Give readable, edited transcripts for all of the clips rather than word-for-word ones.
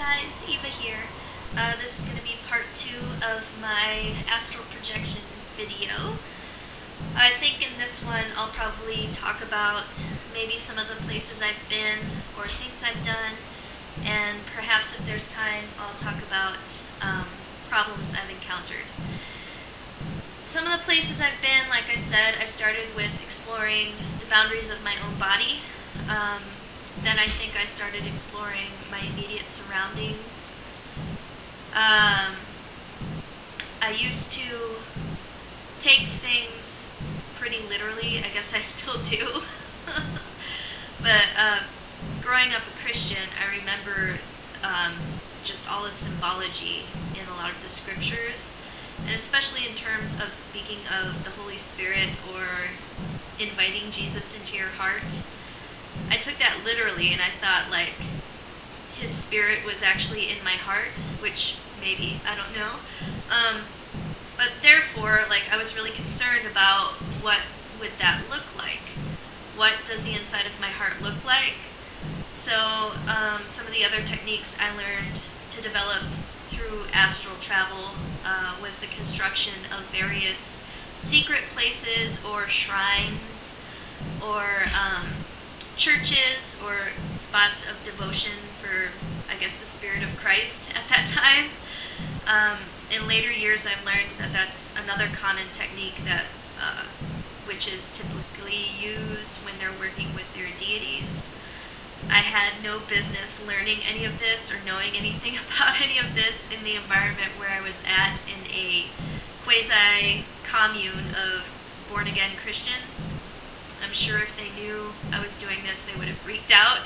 guys, Eva here. This is going to be part 2 of my astral projection video. I think in this one I'll probably talk about maybe some of the places I've been or things I've done, and perhaps if there's time I'll talk about problems I've encountered. Some of the places I've been, like I said, I started with exploring the boundaries of my own body. Then I think I started exploring my immediate surroundings. I used to take things pretty literally. I guess I still do. But growing up a Christian, I remember just all the symbology in a lot of the scriptures, and especially in terms of speaking of the Holy Spirit or inviting Jesus into your heart. I took that literally, and I thought, like, His Spirit was actually in my heart, which maybe, I don't know. But therefore, like, I was really concerned about what would that look like. What does the inside of my heart look like? So, some of the other techniques I learned to develop through astral travel was the construction of various secret places or shrines or churches or spots of devotion for, I guess, the Spirit of Christ at that time. In later years, I've learned that that's another common technique that which is typically used when they're working with their deities. I had no business learning any of this or knowing anything about any of this in the environment where I was at, in a quasi-commune of born-again Christians. I'm sure if they knew I was doing this, they would have freaked out.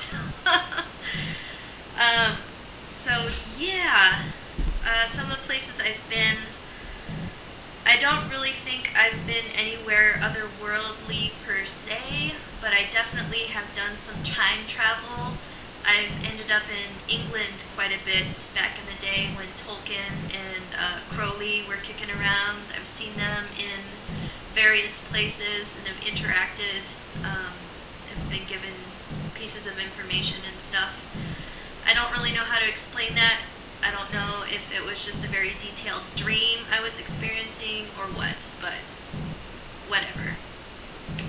Some of the places I've been, I don't really think I've been anywhere otherworldly per se, but I definitely have done some time travel. I've ended up in England quite a bit back in the day when Tolkien and Crowley were kicking around. I've seen them in various places and have interacted, have been given pieces of information and stuff. I don't really know how to explain that. I don't know if it was just a very detailed dream I was experiencing or what, but whatever.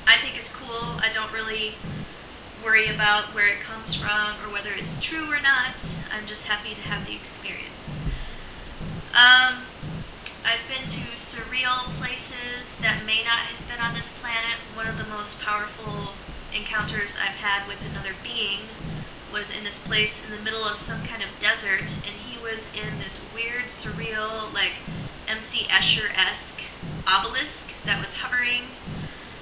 I think it's cool. I don't really worry about where it comes from or whether it's true or not. I'm just happy to have the experience. I've been to surreal places that may not have been on this planet. One of the most powerful encounters I've had with another being was in this place in the middle of some kind of desert, and he was in this weird, surreal, like MC Escher-esque obelisk that was hovering,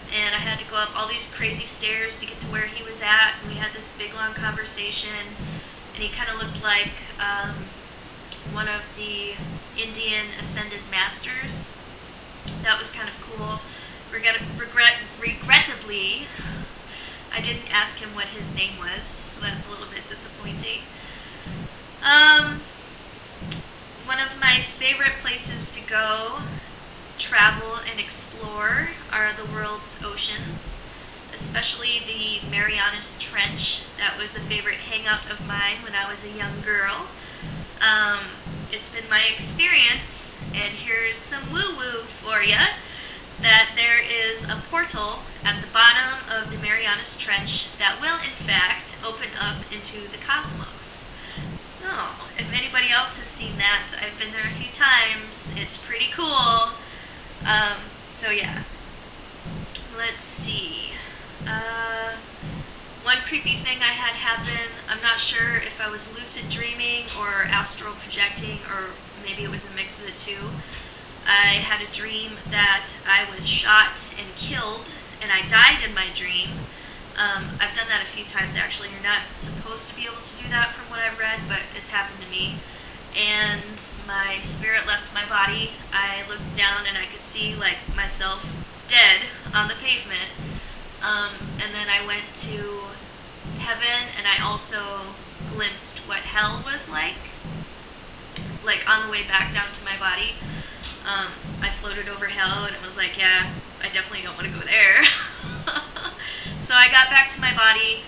and I had to go up all these crazy stairs to get to where he was at, and we had this big, long conversation, and he kind of looked like one of the Indian ascended masters. That was kind of cool. Regrettably, I didn't ask him what his name was, so that's a little bit disappointing. One of my favorite places to go, travel, and explore are the world's oceans, especially the Marianas Trench. That was a favorite hangout of mine when I was a young girl. It's been my experience, and here's some woo-woo for ya, that there is a portal at the bottom of the Marianas Trench that will, in fact, open up into the cosmos. So, if anybody else has seen that, I've been there a few times. It's pretty cool. Yeah. Let's see. One creepy thing I had happen, I'm not sure if I was lucid dreaming or astral projecting, or maybe it was a mix of the two. I had a dream that I was shot and killed, and I died in my dream. I've done that a few times, actually. You're not supposed to be able to do that from what I've read, but it's happened to me. And my spirit left my body. I looked down and I could see, like, myself dead on the pavement. And then I went to heaven, and I also glimpsed what hell was like on the way back down to my body. I floated over hell, and it was like, yeah, I definitely don't want to go there. So I got back to my body,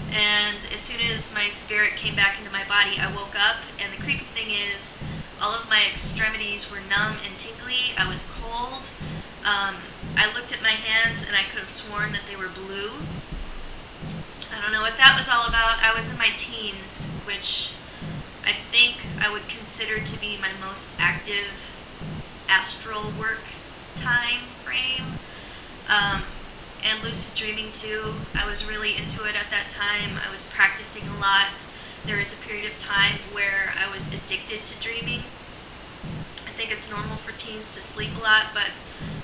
and as soon soon as my spirit came back into my body, I woke up, and the creepy thing is, all of my extremities were numb and tingly. I was cold. I looked at my hands, and I could have sworn that they were blue. I don't know what that was all about. I was in my teens, which I think I would consider to be my most active astral work time frame. And lucid dreaming too. I was really into it at that time. I was practicing a lot. There was a period of time where I was addicted to dreaming. I think it's normal for teens to sleep a lot, but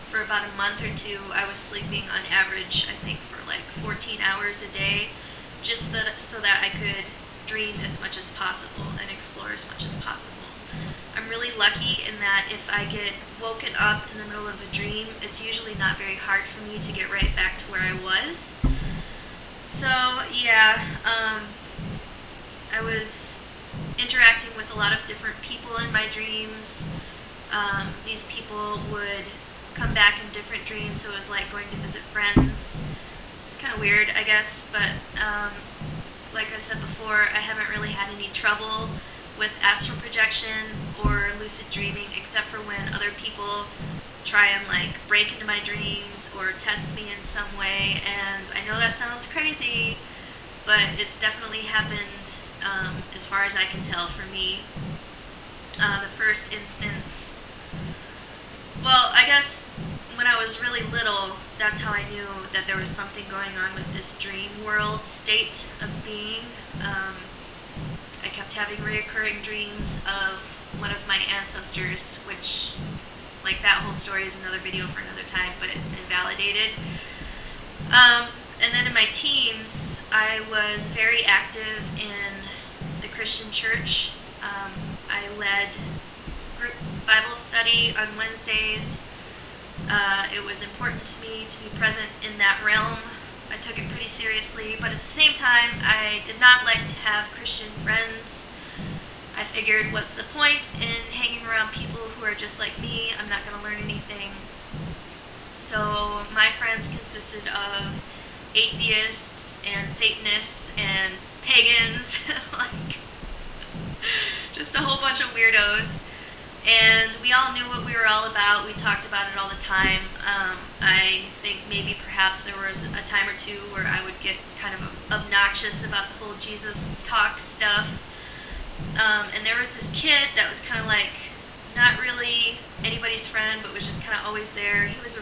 for about a month or two, I was sleeping on average, I think, for like 14 hours a day, just so that I could dream as much as possible and explore as much as possible. I'm really lucky in that if I get woken up in the middle of a dream, it's usually not very hard for me to get right back to where I was. So, yeah, I was interacting with a lot of different people in my dreams. These people would come back in different dreams, so it was like going to visit friends. It's kind of weird, I guess, but like I said before, I haven't really had any trouble with astral projection or lucid dreaming, except for when other people try and like break into my dreams or test me in some way. And I know that sounds crazy, but it's definitely happened as far as I can tell for me. The first instance, well, I guess when I was really little, that's how I knew that there was something going on with this dream world state of being. I kept having reoccurring dreams of one of my ancestors, which, like, that whole story is another video for another time, but it's invalidated. And then in my teens, I was very active in the Christian church. I led group Bible study on Wednesdays. It was important to me to be present in that realm. I took it pretty seriously, but at the same time, I did not like to have Christian friends. I figured, what's the point in hanging around people who are just like me? I'm not going to learn anything. So my friends consisted of atheists and Satanists and pagans, like just a whole bunch of weirdos. And we all knew what we were all about. We talked about it all the time. I think maybe perhaps there was a time or two where I would get kind of obnoxious about the whole Jesus talk stuff. And there was this kid that was kind of like not really anybody's friend, but was just kind of always there. He was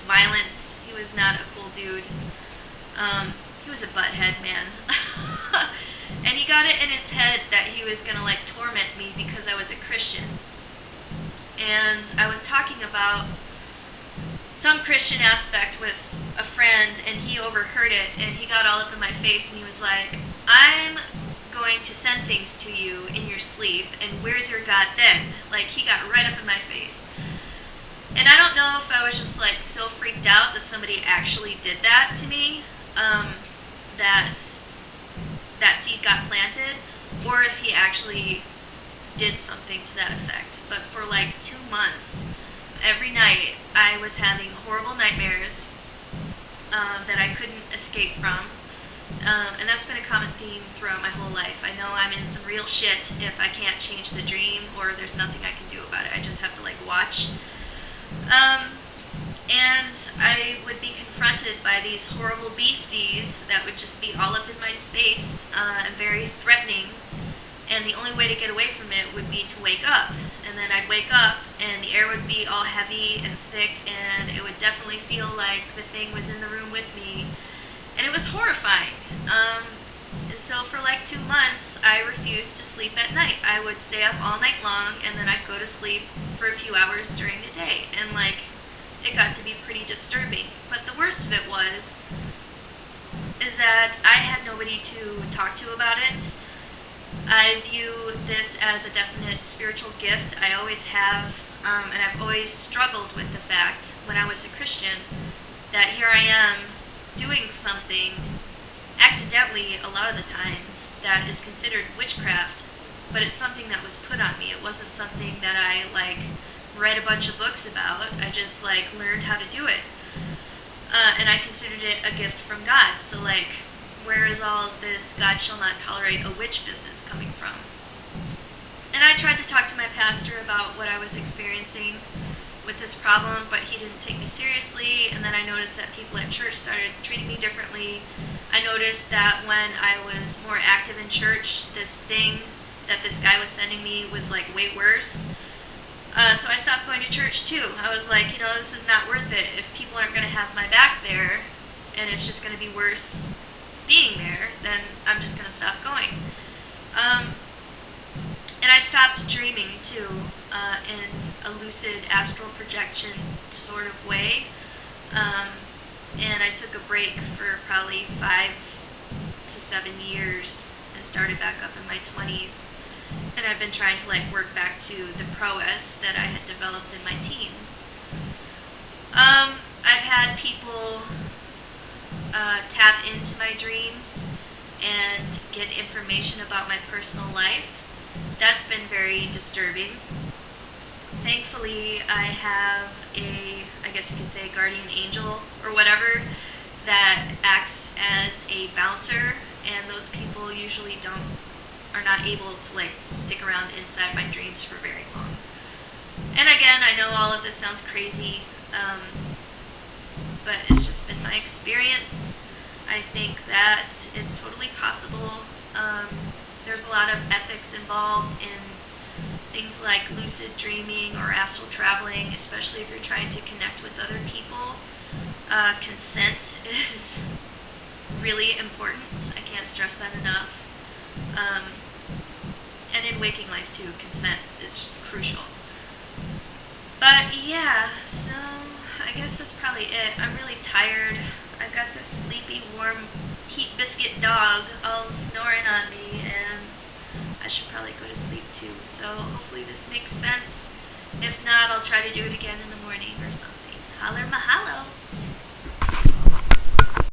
violent. He was not a cool dude. He was a butthead, man. And he got it in his head that he was going to like torment me because I was a Christian. And I was talking about some Christian aspect with a friend, and he overheard it, and he got all up in my face, and he was like, I'm going to send things to you in your sleep, and where's your God then? Like, he got right up in my face. And I don't know if I was just like so freaked out that somebody actually did that to me, that seed got planted, or if he actually did something to that effect. But for like 2 months, every night, I was having horrible nightmares that I couldn't escape from. And that's been a common theme throughout my whole life. I know I'm in some real shit if I can't change the dream, or there's nothing I can do about it. I just have to like watch. And I would be confronted by these horrible beasties that would just be all up in my space and very threatening. And the only way to get away from it would be to wake up. And then I'd wake up, and the air would be all heavy and thick, and it would definitely feel like the thing was in the room with me. And it was horrifying. So for like 2 months, I refused to sleep at night. I would stay up all night long, and then I'd go to sleep for a few hours during the day. And like, it got to be pretty disturbing. But the worst of it is that I had nobody to talk to about it. I view this as a definite spiritual gift. I always have, and I've always struggled with the fact, when I was a Christian, that here I am doing something accidentally a lot of the times that is considered witchcraft, but it's something that was put on me. It wasn't something that I like read a bunch of books about. I just like learned how to do it, and I considered it a gift from God. So like where is all this God shall not tolerate a witch business coming from? And I tried to talk to my pastor about what I was experiencing with this problem, but he didn't take me seriously. And then I noticed that people at church started treating me differently. I noticed that when I was more active in church, this thing that this guy was sending me was like way worse. So I stopped going to church too. I was like, this is not worth it. If people aren't going to have my back there, and it's just going to be worse being there, then I'm just going to stop going. And I stopped dreaming too, in a lucid astral projection sort of way. And I took a break for probably 5 to 7 years and started back up in my 20s. And I've been trying to work back to the prowess that I had developed in my teens. I've had people tap into my dreams and get information about my personal life. That's been very disturbing. Thankfully, I have I guess you could say, guardian angel or whatever that acts as a bouncer, and those people usually are not able to stick around inside my dreams for very long. And again, I know all of this sounds crazy, but it's just been my experience. I think that it's totally possible. There's a lot of ethics involved in things like lucid dreaming or astral traveling, especially if you're trying to connect with other people. Consent is really important. I can't stress that enough. And in waking life too, consent is crucial. But yeah, so I guess that's probably it. I'm really tired. I've got this sleepy, warm, heat biscuit dog all snoring on me, and I should probably go to sleep too. So hopefully this makes sense. If not, I'll try to do it again in the morning or something. Holler Mahalo!